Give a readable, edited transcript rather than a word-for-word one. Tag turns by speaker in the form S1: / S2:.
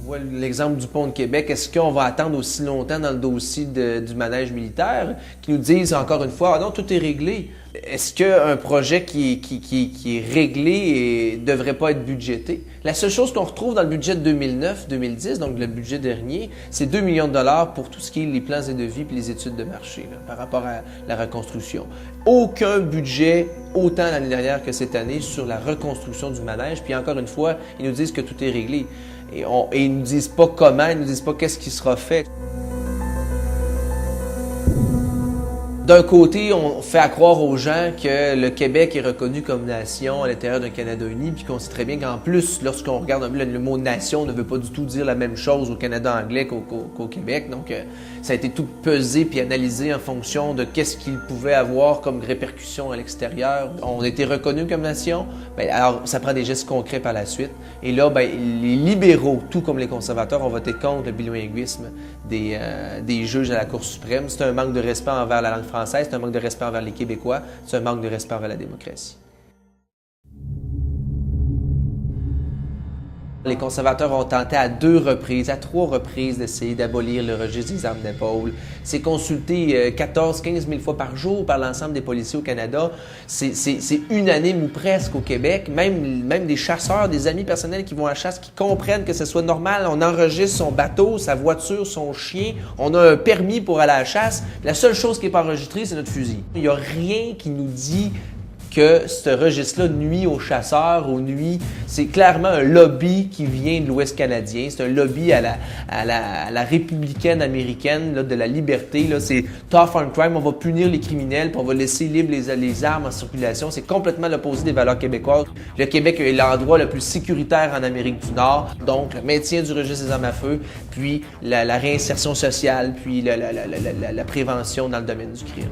S1: vois l'exemple du pont de Québec. Est-ce qu'on va attendre aussi longtemps dans le dossier du manège militaire qui nous disent encore une fois, ah non, tout est réglé? Est-ce qu'un projet qui est réglé ne devrait pas être budgété? La seule chose qu'on retrouve dans le budget de 2009-2010, donc le budget dernier, c'est 2 millions de dollars pour tout ce qui est les plans et devis et les études de marché là, par rapport à la reconstruction. Aucun budget autant l'année dernière que cette année sur la reconstruction du manège. Puis encore une fois, ils nous disent que tout est réglé. Et ils ne nous disent pas comment, ils ne nous disent pas qu'est-ce qui sera fait. D'un côté, on fait à croire aux gens que le Québec est reconnu comme nation à l'intérieur d'un Canada uni, puis qu'on sait très bien qu'en plus, lorsqu'on regarde le mot nation ne veut pas du tout dire la même chose au Canada anglais qu'au Québec. Donc, ça a été tout pesé puis analysé en fonction de qu'est-ce qu'il pouvait avoir comme répercussions à l'extérieur. On a été reconnu comme nation, bien, alors ça prend des gestes concrets par la suite. Et là, bien, les libéraux, tout comme les conservateurs, ont voté contre le bilinguisme des juges à la Cour suprême. C'est un manque de respect envers la langue française. C'est un manque de respect envers les Québécois, c'est un manque de respect envers la démocratie. Les conservateurs ont tenté à 3 reprises d'essayer d'abolir le registre des armes d'épaule. C'est consulté 14-15 000 fois par jour par l'ensemble des policiers au Canada. C'est unanime ou presque au Québec. Même des chasseurs, des amis personnels qui vont à la chasse, qui comprennent que ce soit normal. On enregistre son bateau, sa voiture, son chien. On a un permis pour aller à la chasse. La seule chose qui n'est pas enregistrée, c'est notre fusil. Il n'y a rien qui nous dit que ce registre-là nuit aux chasseurs ou nuit. C'est clairement un lobby qui vient de l'Ouest canadien. C'est un lobby à la républicaine américaine, là, de la liberté. C'est tough on crime. On va punir les criminels puis on va laisser libres les armes en circulation. C'est complètement l'opposé des valeurs québécoises. Le Québec est l'endroit le plus sécuritaire en Amérique du Nord. Donc, le maintien du registre des armes à feu, puis la réinsertion sociale, puis la prévention dans le domaine du crime.